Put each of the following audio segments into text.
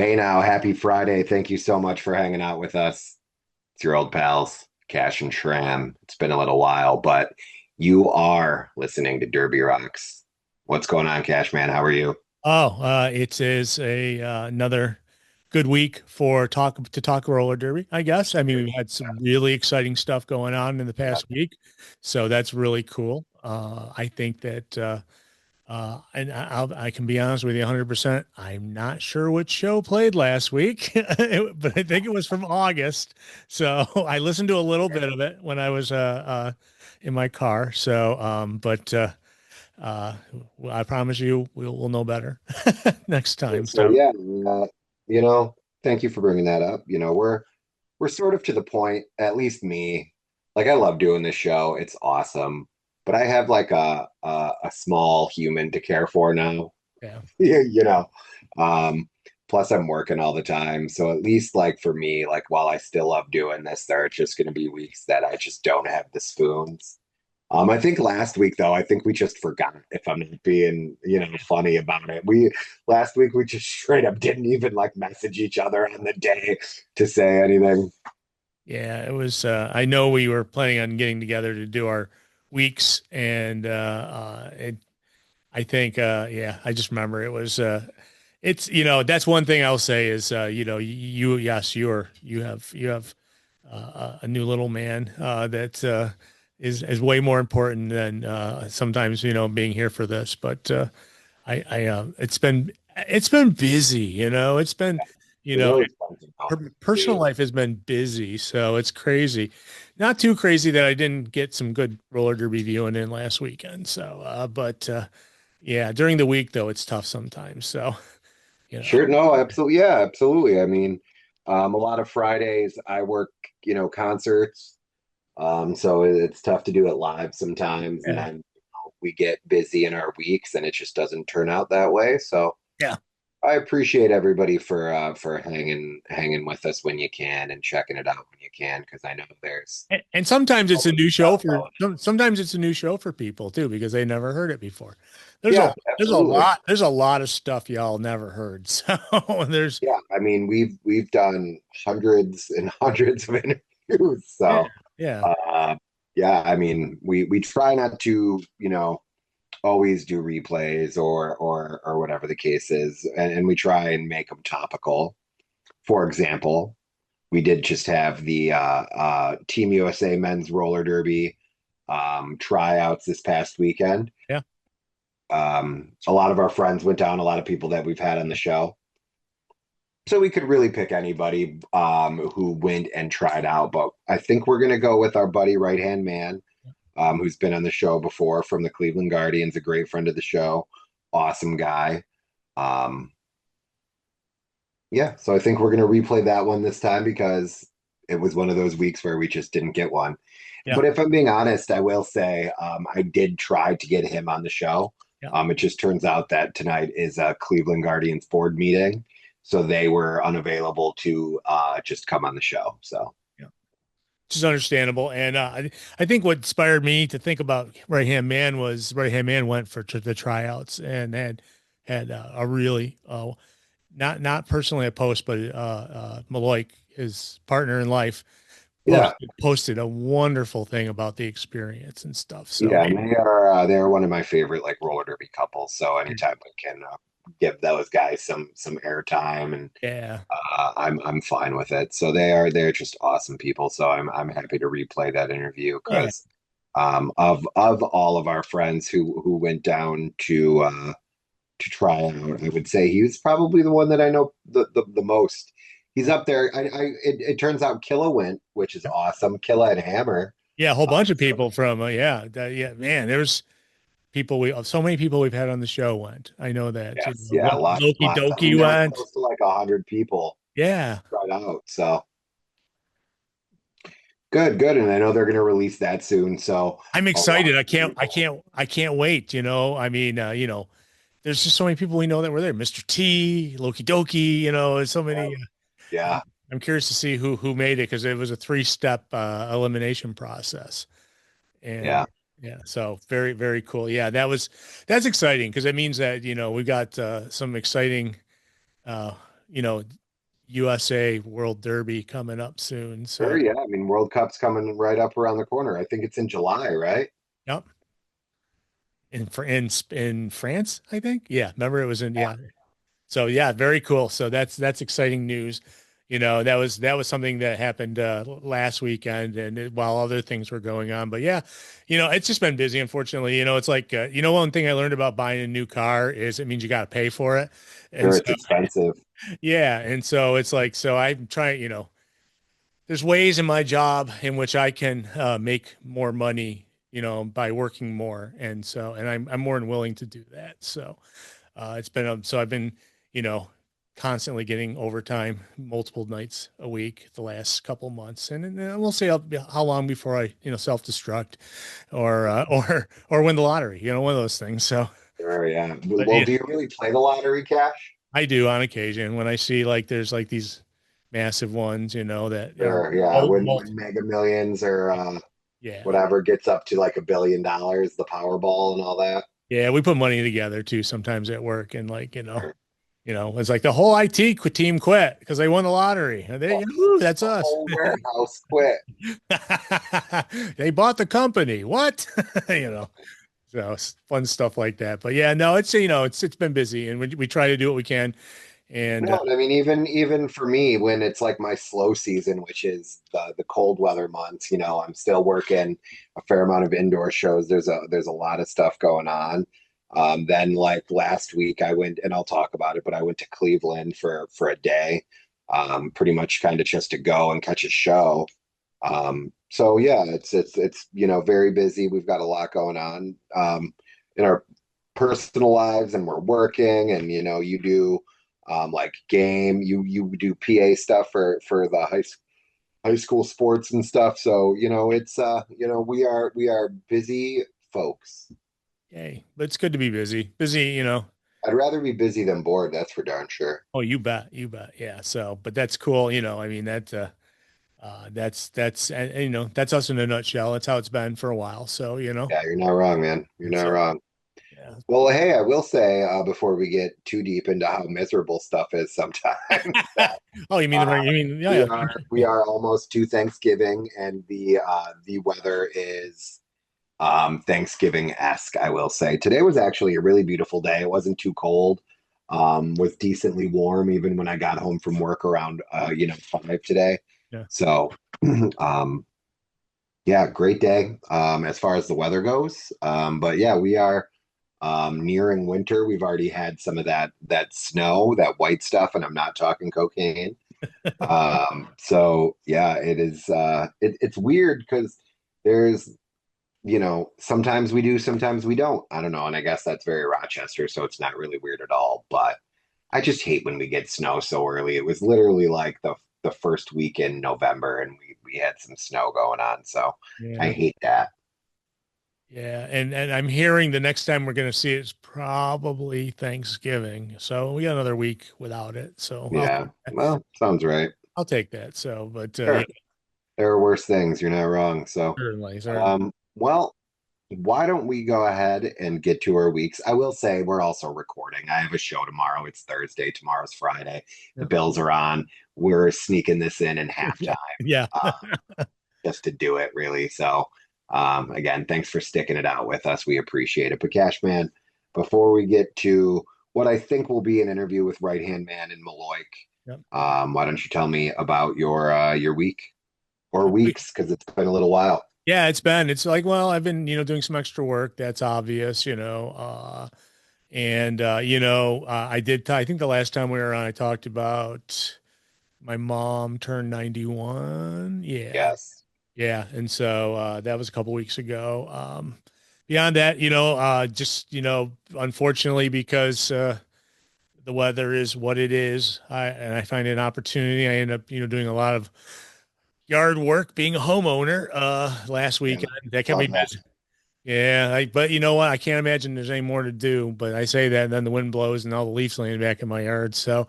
Hey now, happy Friday. Thank you so much for hanging out with us. It's your old pals, Cash and Shram. It's been a little while, but you are listening to Derby Rocks. What's going on, Cash man? How are you? It is a another good week for talk roller derby, I guess. I mean, we've had some really exciting stuff going on in the Yeah, past week, so that's really cool. I think that, and I can be honest with you 100%. I'm not sure which show played last week, but I think it was from August. So I listened to a little bit of it when I was in my car. Uh, I promise you, we'll know better next time. so So yeah, uh, you know, thank you for bringing that up. We're sort of to the point, at least me, like I love doing this show. It's awesome, but I have like a small human to care for now. yeah, Yeah, Um, plus I'm working all the time. So at least like for me, like while I still love doing this, there are just gonna be weeks that I just don't have the spoons. I think last week though, I think we just forgot if I'm not being, funny about it. We last week we just straight up didn't even like message each other on the day to say anything. yeah, it was. I know we were planning on getting together to do our weeks, and I think, yeah, I just remember it was. It's that's one thing I'll say is yes, you have a new little man that is way more important than sometimes being here for this. But it's been busy. It's been you There's know always something else to personal do. life has been busy, so it's crazy. Not too crazy that I didn't get some good roller derby viewing in last weekend. So, but yeah, during the week though, it's tough sometimes. So, you know, Sure, no, absolutely, yeah, absolutely. I mean, a lot of Fridays I work, concerts. So it's tough to do it live sometimes, and yeah, then we get busy in our weeks, and it just doesn't turn out that way. So yeah. I appreciate everybody for hanging with us when you can and checking it out when you can, because I know there's And sometimes it's a always new show stuff for going. sometimes it's a new show for people too because they never heard it before. There's a Yeah, there's a absolutely. lot there's a lot of stuff y'all never heard. So there's Yeah, I mean we've done hundreds and hundreds of interviews, yeah, so yeah. uh, yeah, I mean we try not to always do replays or whatever the case is, and we try and make them topical. For example, we did just have the Team USA Men's Roller Derby tryouts this past weekend. Yeah. A lot of our friends went down, a lot of people that we've had on the show. So we could really pick anybody who went and tried out, but I think we're going to go with our buddy right hand man, who's been on the show before from the Cleveland Guardians, a great friend of the show, awesome guy. Um, yeah, so I think we're going to replay that one this time because it was one of those weeks where we just didn't get one. Yeah. But if I'm being honest, I will say I did try to get him on the show. Yeah. It just turns out that tonight is a Cleveland Guardians board meeting, so they were unavailable to just come on the show. So Yeah. Which is understandable. And I think what inspired me to think about Right Hand Man was Right Hand Man went for the tryouts and had a really not personally a post, but Maloik, his partner in life, yeah, posted a wonderful thing about the experience and stuff. So yeah, and they are one of my favorite like roller derby couples. So anytime we can give those guys some airtime and yeah, I'm fine with it. So they're just awesome people. So I'm happy to replay that interview yeah, because of all of our friends who went down to try out, I would say he was probably the one that I know the most. He's up there. It turns out Killa went, which is awesome. Killa and Hammer. yeah, a whole bunch of So people from yeah, man. There's people so many people we've had on the show went. I know that yes, yeah, lots, Loki lots. I mean, Doki there was went. close to like 100 people Yeah, tried out. So good, good. And I know they're going to release that soon. So I'm a lot excited. I of can't I people. can't I can't wait. I mean, there's just so many people we know that were there. Mr. T, Loki Doki. So Yeah, many. yeah, I'm curious to see who made it because it was a three-step elimination process. And yeah. yeah, so very, very cool. Yeah, that's exciting because it means that, we've got some exciting, uh, USA World Derby coming up soon. Sure, So, yeah. I mean, World Cup's coming right up around the corner. I think it's in July, right? yep. In France, I think. Yeah, remember it was in, yeah. So yeah, very cool. So that's exciting news. That was something that happened last weekend, and while other things were going on. But yeah, it's just been busy. Unfortunately, it's like one thing I learned about buying a new car is it means you got to pay for it, and Sure, so it's expensive. yeah, and so it's like so I'm trying. There's ways in my job in which I can make more money, by working more, and I'm more than willing to do that. So. So I've been, you know, constantly getting overtime multiple nights a week the last couple months, and we'll see how long before I, self-destruct or win the lottery, one of those things. So, Sure, yeah. but Well, yeah, do you really play the lottery cash? I do on occasion when I see like there's like these massive ones, that are Sure, yeah. When Mega Millions or yeah, whatever gets up to like $1 billion, the Powerball and all that. yeah, we put money together too sometimes at work, and like Sure. it's like the whole team quit because they won the lottery. And they, ooh, that's The us. whole warehouse quit. They bought the company. What? you know, so fun stuff like that. But yeah, no, it's been busy, and we try to do what we can. And No, I mean even for me, when it's like my slow season, which is the cold weather months, I'm still working a fair amount of indoor shows. There's a lot of stuff going on. Then like last week I went, and I'll talk about it, but I went to Cleveland for a day, pretty much kind of just to go and catch a show. So yeah, it's very busy. We've got a lot going on in our personal lives, and we're working, and you do like you do PA stuff for the high school sports and stuff. So it's we are busy folks. yay, but it's good to be busy. Busy. I'd rather be busy than bored. That's for darn sure. Oh, you bet. Yeah. So, but that's cool. I mean that's us in a nutshell. That's how it's been for a while. So, Yeah, you're not wrong, man. You're and not so wrong. yeah. Well, hey, I will say before we get too deep into how miserable stuff is sometimes, that Oh, you mean uh, we yeah, are we yeah. are almost to Thanksgiving, and the weather is Thanksgiving-esque, I will say. Today was actually a really beautiful day. It wasn't too cold, was decently warm even when I got home from work around 5 today. Yeah. So yeah, great day as far as the weather goes. But yeah, we are nearing winter. We've already had some of that snow, that white stuff, and I'm not talking cocaine. So yeah, it is it's weird because there's sometimes we do, sometimes we don't. I don't know, and I guess that's very Rochester, so it's not really weird at all. But I just hate when we get snow so early. It was literally like the first week in November, and we had some snow going on, so I Yeah. hate that. Yeah, and I'm hearing the next time we're going to see it is probably Thanksgiving. So we got another week without it. So Yeah, well, sounds right. I'll take that. So, but yeah, Sure, there are worse things. You're not wrong. So, certainly. well, why don't we go ahead and get to our weeks? I will say we're also recording. I have a show tomorrow. It's Thursday. Tomorrow's Friday. The Yeah. Bills are on. We're sneaking this in halftime Yeah. Yeah. uh, just to do it, really. So, again, thanks for sticking it out with us. We appreciate it. But, Cash Man, before we get to what I think will be an interview with Right Hand Man in Maloik, Yep. why don't you tell me about your week or weeks? Because it's been a little while. Yeah, it's like, well, I've been, doing some extra work. That's obvious, and I think the last time we were on, I talked about my mom turned 91. Yeah. Yes. Yeah, and so that was a couple weeks ago. Beyond that, just unfortunately, because the weather is what it is, I find an opportunity. I end up, doing a lot of yard work, being a homeowner. Last Yeah, weekend that kept me love that. busy. Yeah, but you know what? I can't imagine there's any more to do. But I say that, and then the wind blows, and all the leaves laying back in my yard. So,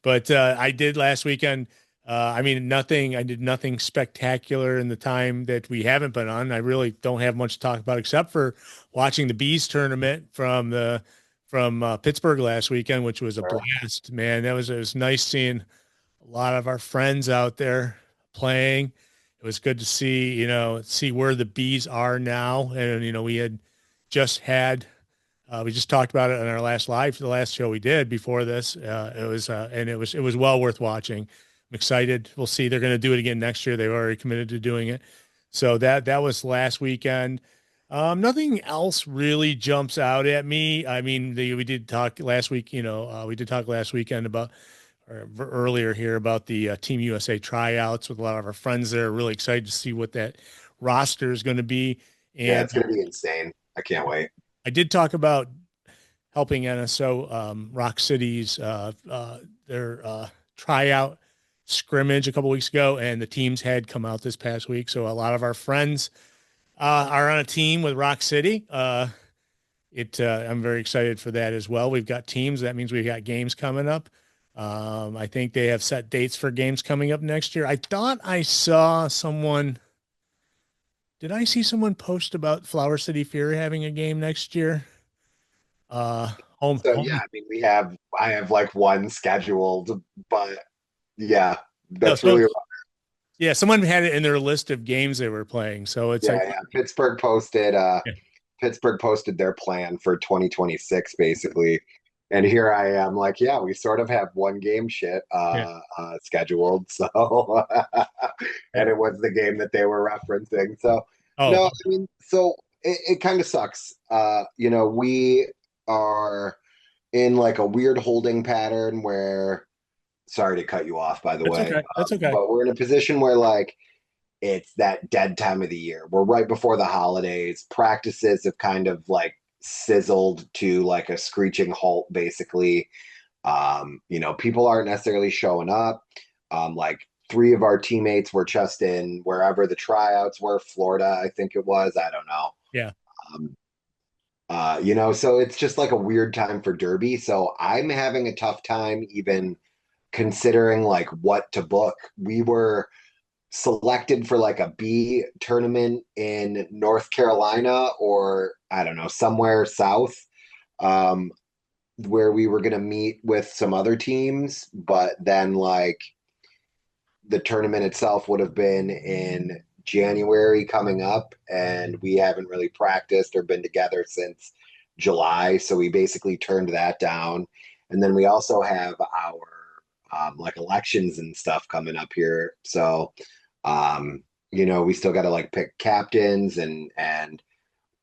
but I did last weekend. I mean, nothing. I did nothing spectacular in the time that we haven't been on. I really don't have much to talk about except for watching the bees tournament from Pittsburgh last weekend, which was a blast, man. It was nice seeing a lot of our friends out there playing. It was good to see, see where the bees are now. And, we had just had, we just talked about it on our the last show we did before this. And it was well worth watching. I'm excited. We'll see. They're going to do it again next year. They've already committed to doing it. So that was last weekend. Nothing else really jumps out at me. I mean, we did talk last week, we did talk last weekend about, or earlier here about the Team USA tryouts with a lot of our friends there. Really excited to see what that roster is going to be. Yeah, And it's going to be insane. I can't wait. I did talk about helping NSO Rock City's their tryout scrimmage a couple weeks ago, and the teams had come out this past week. So a lot of our friends are on a team with Rock City. I'm very excited for that as well. We've got teams. That means we've got games coming up. I think they have set dates for games coming up next year. I thought I saw someone. Did I see someone post about Flower City Fury having a game next year? So yeah, I mean, I have like one scheduled, but yeah, No, that's really yeah, someone had it in their list of games they were playing. So it's like, yeah. Pittsburgh posted their plan for 2026 basically. And here I am like, yeah, we sort of have one game yeah, scheduled. So yeah. and it was the game that they were referencing. So Oh, no, I mean, so it kind of sucks. We are in like a weird holding pattern where, sorry to cut you off, by the that's way, okay. That's okay. but we're in a position where like it's that dead time of the year. We're right before the holidays. Practices have kind of like sizzled to like a screeching halt, basically. People aren't necessarily showing up. Like three of our teammates were just in wherever the tryouts were, Florida, I think it was. I don't know. Yeah, Um, so it's just like a weird time for Derby. So I'm having a tough time even considering like what to book. We were selected for like a B tournament in North Carolina or I don't know, somewhere south, um, where we were going to meet with some other teams. But then, like, the tournament itself would have been in January coming up, and we haven't really practiced or been together since July. So we basically turned that down. And then we also have our like elections and stuff coming up here. So we still got to like pick captains and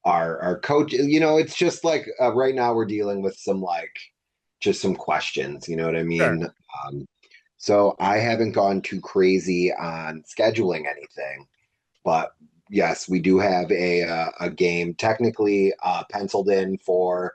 our coach. It's just like right now we're dealing with some like just some questions. You know what I sure. mean? Um, so I haven't gone too crazy on scheduling anything, but yes, we do have a game technically penciled in for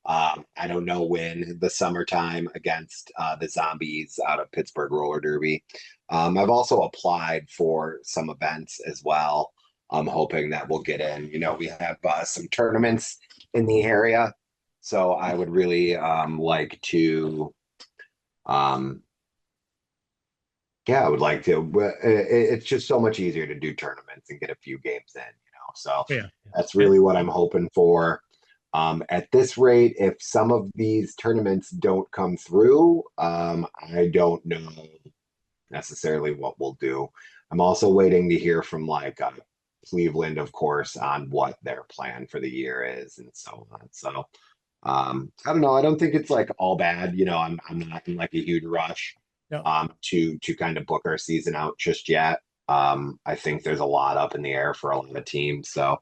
I don't know when, the summertime against the Zombies out of Pittsburgh Roller Derby. I've also applied for some events as well. I'm hoping that we'll get in. We have some tournaments in the area, so I would really like to. Um, yeah, I would like to. It's just so much easier to do tournaments and get a few games in. So Yeah. that's And really what I'm hoping for. At this rate, if some of these tournaments don't come through, I don't know necessarily what we'll do. I'm also waiting to hear from like Cleveland, of course, on what their plan for the year is and so on. So I don't know. I don't think it's like all bad. I'm not in like a huge rush yeah, to kind of book our season out just yet. I think there's a lot up in the air for a lot of teams. So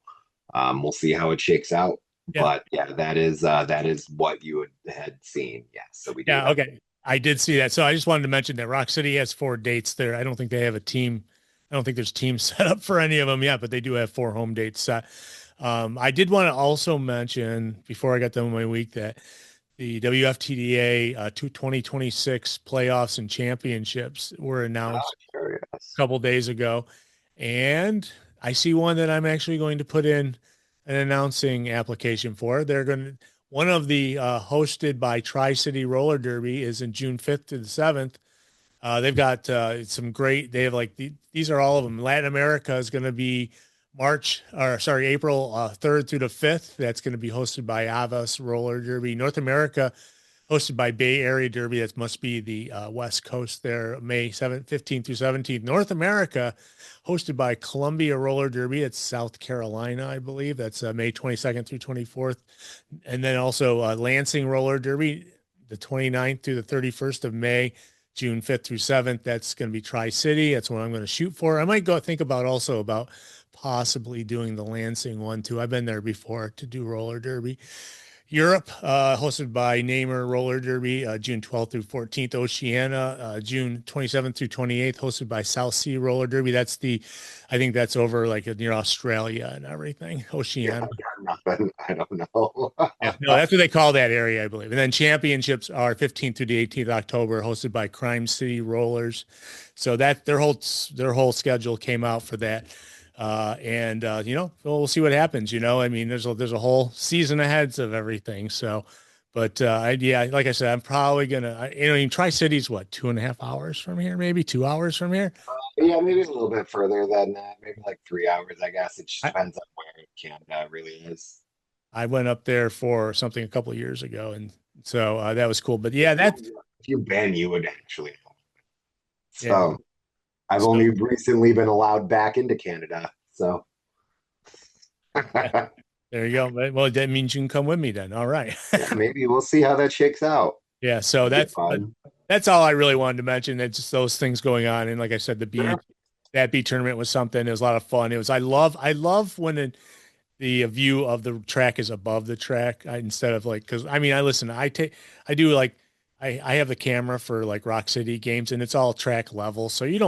we'll see how it shakes out. yeah, But yeah, that is what you had seen. Yes, so we do yeah. have. Okay. I did see that. So I just wanted to mention that Rock City has 4 dates there. I don't think they have a team. I don't think there's teams set up for any of them yet, but they do have 4 home dates set. I did want to also mention before I got done with my week that the WFTDA 2026 playoffs and championships were Oh, announced sure, a yes. couple days ago. And I see one that I'm actually going to put in an announcing application for. One of the hosted by Tri City Roller Derby is in June 5th to the 7th. They've got they have like these are all of them. Latin America is going to be April 3rd through the 5th. That's going to be hosted by Avas Roller Derby. North America, hosted by Bay Area Derby. That must be the West Coast there, May 7th, 15th through 17th. North America, hosted by Columbia Roller Derby. It's South Carolina, I believe. That's May 22nd through 24th. And then also Lansing Roller Derby, the 29th through the 31st of May. June 5th through 7th. That's going to be Tri-City. That's what I'm going to shoot for. I might go think about also about possibly doing the Lansing one too. I've been there before to do roller derby. Europe, hosted by Namer Roller Derby, June 12th through 14th. Oceania, June 27th through 28th, hosted by South Sea Roller Derby. I think that's over like near Australia and everything. Yeah, Oceania. I got nothing. I don't know. Yeah, no, that's what they call that area, I believe. And then championships are 15th through the 18th October, hosted by Crime City Rollers. So that their whole schedule came out for that. And we'll see what happens. I mean, there's a whole season ahead of everything. So, but yeah, like I said, I'm probably gonna. Tri-City's what, 2.5 hours from here, maybe 2 hours from here. Yeah, maybe a little bit further than that. Maybe like 3 hours, I guess. It just I depends on where Canada really is. I went up there for something a couple of years ago, and so that was cool. But yeah, If you've been, you would actually know. yeah. So I've So only recently been allowed back into Canada. So yeah, there you go. Well, that means you can come with me then. All right. yeah, maybe we'll see how that shakes out. Yeah, so It'd be that's fun. that's all I really wanted to mention. It's just those things going on, and like I said, Sure. that beat tournament was something. It was a lot of fun. I love when the view of the track is above the track instead of like, because I mean, I do like, I have the camera for like Rock City games, and it's all track level, so you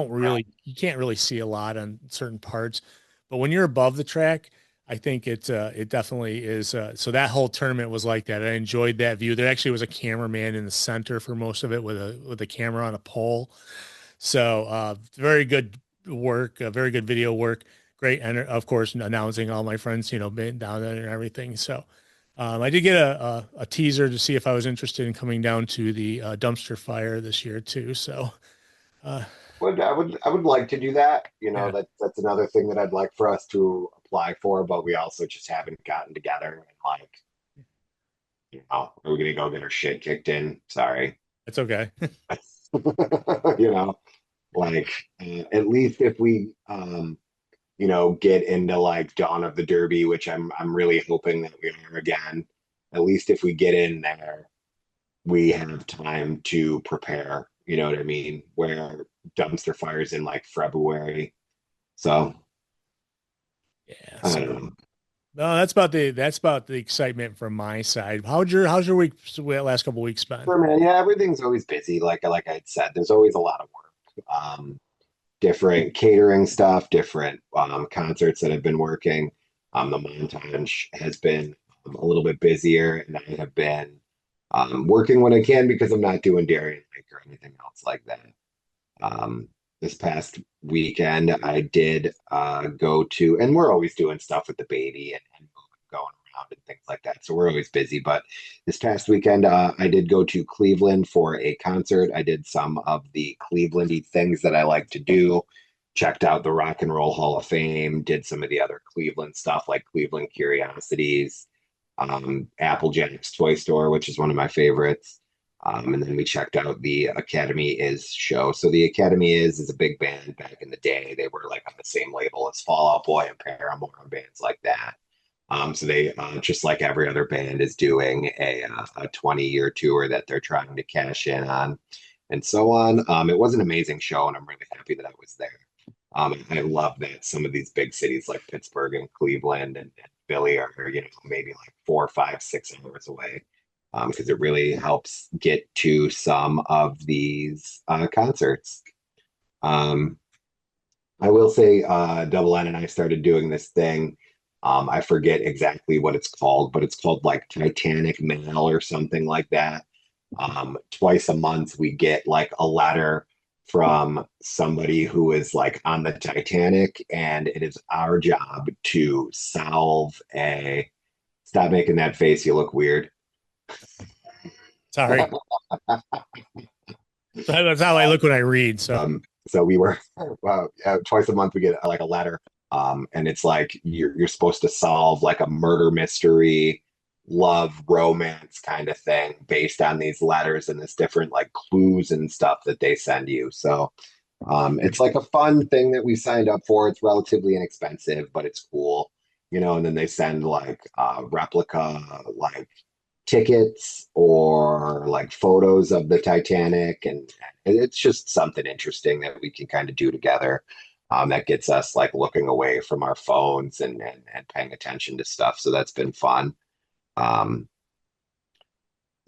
can't really see a lot on certain parts. But when you're above the track, I think it definitely is. So that whole tournament was like that. I enjoyed that view. There actually was a cameraman in the center for most of it with a camera on a pole. So very good work, very good video work. Great, and of course, announcing all my friends, being down there and everything. So I did get a teaser to see if I was interested in coming down to the dumpster fire this year too. So uh, I would like to do that. yeah, That's another thing that I'd like for us to apply for, but we also just haven't gotten together and like, we're gonna go get our shit kicked in. Sorry. it's okay. you know, like at least if we get into like Dawn of the Derby, which I'm really hoping that we are again. At least if we get in there, we have time to prepare. You know what I mean? Where dumpster fires in like February. So Yeah. I So don't know. no, that's about the excitement from my side. How's your week last couple of weeks been? Sure, man. Yeah, everything's always busy. Like I had said, there's always a lot of work. Different catering stuff, different concerts that have been working. The montage has been a little bit busier, and I have been working when I can because I'm not doing dairy and Lake or anything else like that. This past weekend, I did go to, and we're always doing stuff with the baby and going around and things like that. So we're always busy. But this past weekend, I did go to Cleveland for a concert. I did some of the Clevelandy things that I like to do. Checked out the Rock and Roll Hall of Fame, did some of the other Cleveland stuff like Cleveland Curiosities, Applejack's Toy Store, which is one of my favorites. And then we checked out the Academy Is show. So the Academy is a big band back in the day. They were like on the same label as Fall Out Boy and Paramore and bands like that. So they just like every other band is doing a 20-year tour that they're trying to cash in on, and so on. It was an amazing show, and I'm really happy that I was there. I love that some of these big cities like Pittsburgh and Cleveland and Philly are maybe like 4, 5, 6 hours away because it really helps get to some of these concerts. Um, I will say, Double N and I started doing this thing. I forget exactly what it's called, but it's called like Titanic Mail or something like that. Twice a month, we get like a letter from somebody who is like on the Titanic, and it is our job to solve a. Stop making that face. You look weird. Sorry. That's how I look when I read. So So we were twice a month we get like a letter And it's like you're supposed to solve like a murder mystery, love, romance kind of thing based on these letters and this different like clues and stuff that they send you. So it's like a fun thing that we signed up for. It's relatively inexpensive, but it's cool, and then they send like replica like tickets or like photos of the Titanic, and it's just something interesting that we can kind of do together. That gets us like looking away from our phones and paying attention to stuff. So that's been fun. Um,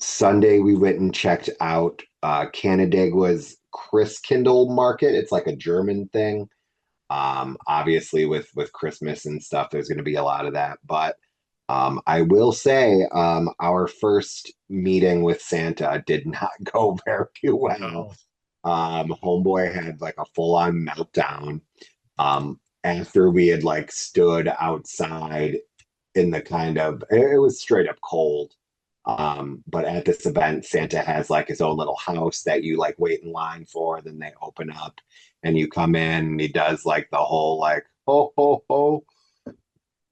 Sunday we went and checked out Canandaigua's Christkindl Market. It's like a German thing. Obviously with Christmas and stuff, there's going to be a lot of that. But I will say our first meeting with Santa did not go very well. Oh, Homeboy had like a full-on meltdown after we had like stood outside in the kind of it was straight up cold. But at this event, Santa has like his own little house that you like wait in line for. Then they open up and you come in and he does like the whole like ho ho ho.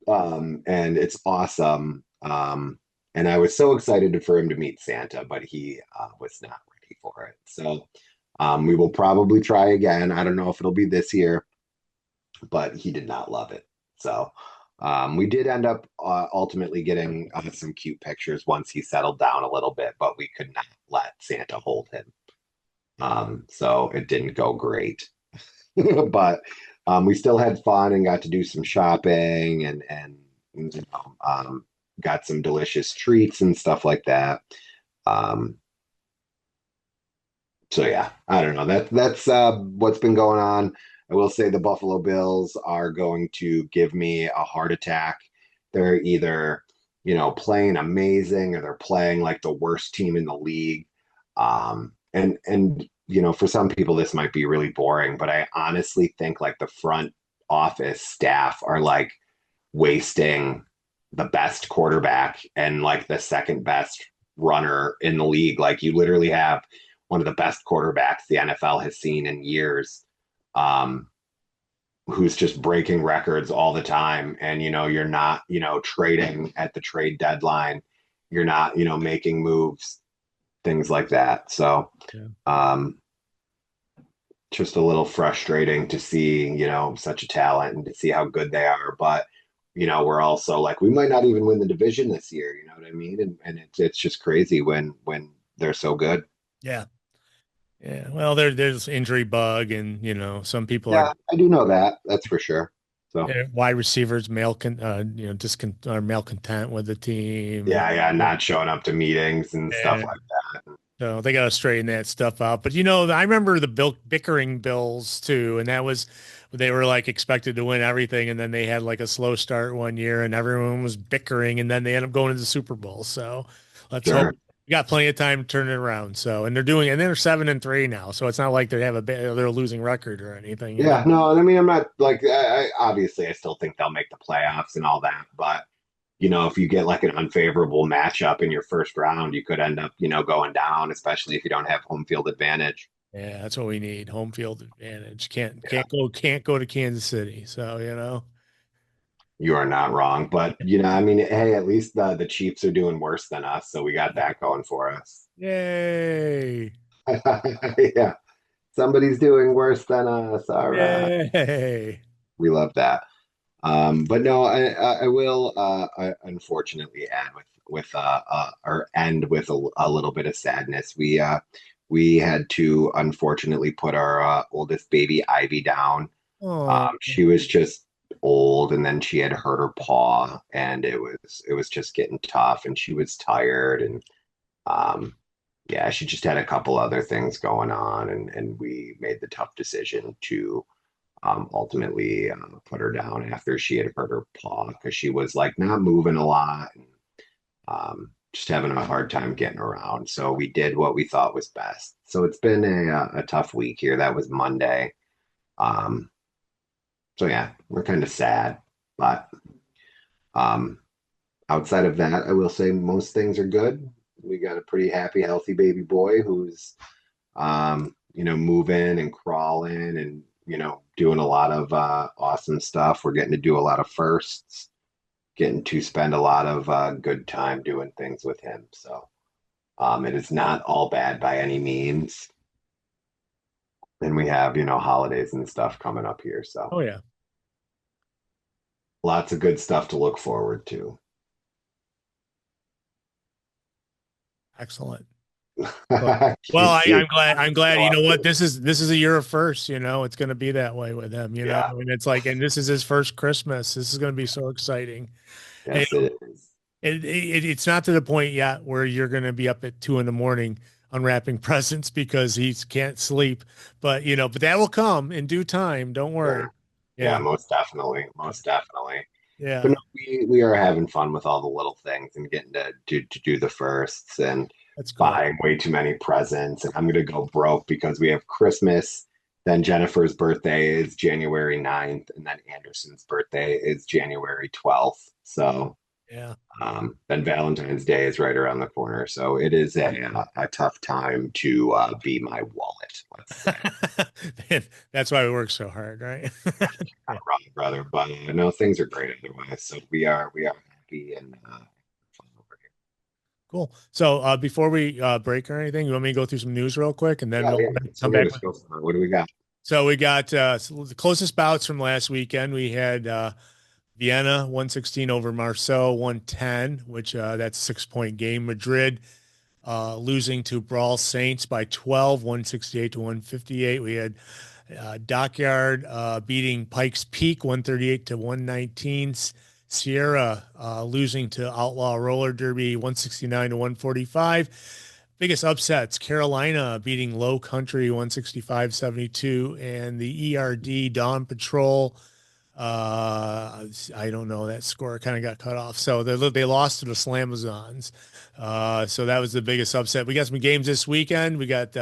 And it's awesome. And I was so excited for him to meet Santa, but he was not ready for it. So we will probably try again. I don't know if it'll be this year, but he did not love it. So we did end up ultimately getting some cute pictures once he settled down a little bit, but we could not let Santa hold him. So it didn't go great, but we still had fun and got to do some shopping and got some delicious treats and stuff like that. Um, so yeah, I don't know. That's what's been going on. I will say the Buffalo Bills are going to give me a heart attack. They're either, playing amazing or they're playing like the worst team in the league. And for some people this might be really boring, but I honestly think like the front office staff are like wasting the best quarterback and like the second best runner in the league. Like you literally have one of the best quarterbacks the NFL has seen in years, um, who's just breaking records all the time. And you're not, trading at the trade deadline. You're not, making moves, things like that. So yeah. um, just a little frustrating to see, such a talent and to see how good they are. But, we're also like, we might not even win the division this year. You know what I mean? And it's just crazy when they're so good. Yeah. Yeah. Well, there's injury bug, and some people are Yeah, I do know that. That's for sure. So wide receivers discon are malcontent with the team, yeah, yeah, not showing up to meetings and stuff and like that. so they got to straighten that stuff out. But I remember the bickering Bills too, and that was they were like expected to win everything, and then they had like a slow start one year, and everyone was bickering, and then they ended up going to the Super Bowl. So let's hope Sure. we got plenty of time to turn it around. So and they're 7-3 now, so it's not like they have they're a losing record or anything. Yeah, no, I mean, I'm not like, obviously, I still think they'll make the playoffs and all that. But, if you get like an unfavorable matchup in your first round, you could end up, going down, especially if you don't have home field advantage. Yeah, that's what we need. Home field advantage. Can't Yeah, can't go to Kansas City. So, you are not wrong. But, I mean, hey, at least the Chiefs are doing worse than us. So we got that going for us. Yay. Yeah, somebody's doing worse than us. All right. Yay. We love that. But no, I will unfortunately add or end with a little bit of sadness. We had to unfortunately put our oldest baby Ivy down. Oh, She was just old, and then she had hurt her paw, and it was just getting tough, and she was tired, and um, yeah, she just had a couple other things going on, and we made the tough decision to ultimately put her down after she had hurt her paw because she was like not moving a lot and just having a hard time getting around. So we did what we thought was best. So it's been a tough week here. That was Monday. Um, so yeah, we're kind of sad, but um, outside of that, I will say most things are good. We got a pretty happy, healthy baby boy who's moving and crawling and doing a lot of awesome stuff. We're getting to do a lot of firsts, getting to spend a lot of good time doing things with him. So it is not all bad by any means. And we have, holidays and stuff coming up here. So Oh yeah. lots of good stuff to look forward to. Excellent. Well, well, Keep seeing I'm glad. go You up. know what? This is a year of first. It's going to be that way with him. Yeah, And it's like, and this is his first Christmas. This is going to be so exciting. And yes, it is. it's not to the point yet where you're going to be up at 2 a.m. unwrapping presents because he can't sleep. But that will come in due time. Don't Yeah, worry. yeah, Yeah, most definitely, most definitely. But no, yeah, we are having fun with all the little things and getting to do the firsts and that's cool. buying way too many presents. And I'm gonna go broke because we have Christmas, then Jennifer's birthday is January 9th, and then Anderson's birthday is January 12th. So Yeah. then Valentine's Day is right around the corner. So it is a tough time to be my wallet, let's say. Man, that's why we work so hard, right? Kind of wrong, brother, but no, things are great otherwise. So we are happy and fun over here. Cool. So before we break or anything, you want me to go through some news real quick, and then Yeah, we'll yeah. Get come some back news. with. Go for it. What do we got? So we got the closest bouts from last weekend. We had Vienna 116 over Marseille 110, which that's a 6 point game. Madrid losing to Brawl Saints by 12, 168 to 158. We had Dockyard beating Pikes Peak 138 to 119. Sierra losing to Outlaw Roller Derby 169 to 145. Biggest upsets: Carolina beating Low Country 165-72, and the ERD Dawn Patrol. I don't know, that score kind of got cut off. So they lost to the Slamazons. So that was the biggest upset. We got some games this weekend. We got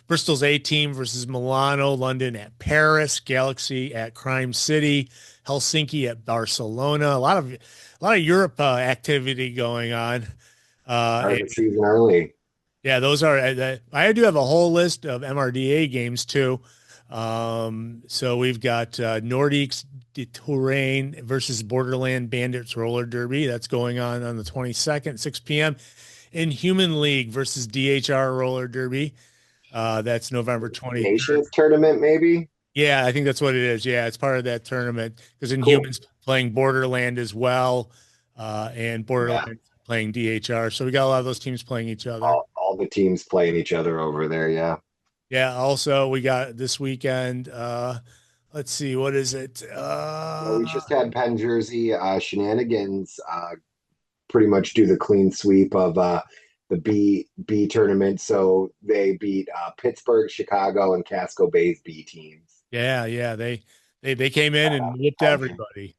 Bristol's A team versus Milano, London at Paris, Galaxy at Crime City, Helsinki at Barcelona. A lot of Europe activity going on. Start the season early. Yeah, those are. I do have a whole list of MRDA games too. So we've got Nordiques de Touraine versus Borderland Bandits Roller Derby. That's going on the 22nd, 6 p.m. Inhuman League versus DHR Roller Derby. That's November 23rd. Nations tournament, maybe. Yeah, I think that's what it is. Yeah, it's part of that tournament because Cool. Inhumans playing Borderland as well, and Yeah, Borderland playing DHR. So we got a lot of those teams playing each other. all the teams playing each other over there. Yeah. Yeah, also we got this weekend, let's see, what is it? Well, we just had Penn Jersey shenanigans pretty much do the clean sweep of the B tournament. So they beat Pittsburgh, Chicago, and Casco Bay's B teams. Yeah, yeah, they came in and whipped Uh, everybody.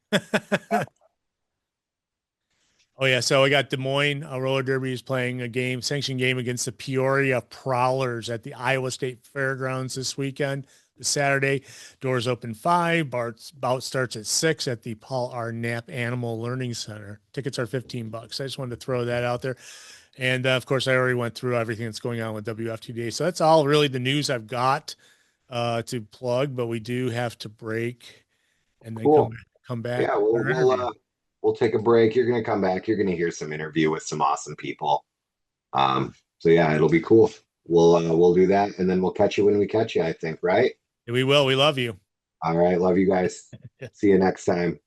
Oh yeah, so I got Des Moines Roller Derby is playing a game, sanctioned game against the Peoria Prowlers at the Iowa State Fairgrounds this weekend. This Saturday, doors open 5. Bout starts at 6 at the Paul R. Knapp Animal Learning Center. Tickets are $15. I just wanted to throw that out there. And of course, I already went through everything that's going on with WFTDA. So that's all really the news I've got to plug. But we do have to break and then come cool. come back Yeah, with our interview. we'll take a break. You're gonna come back. You're gonna hear some interview with some awesome people. So yeah, it'll be cool. We'll do that, and then we'll catch you when we catch you. I think, right? We will. We love you. All right, love you guys. See you next time.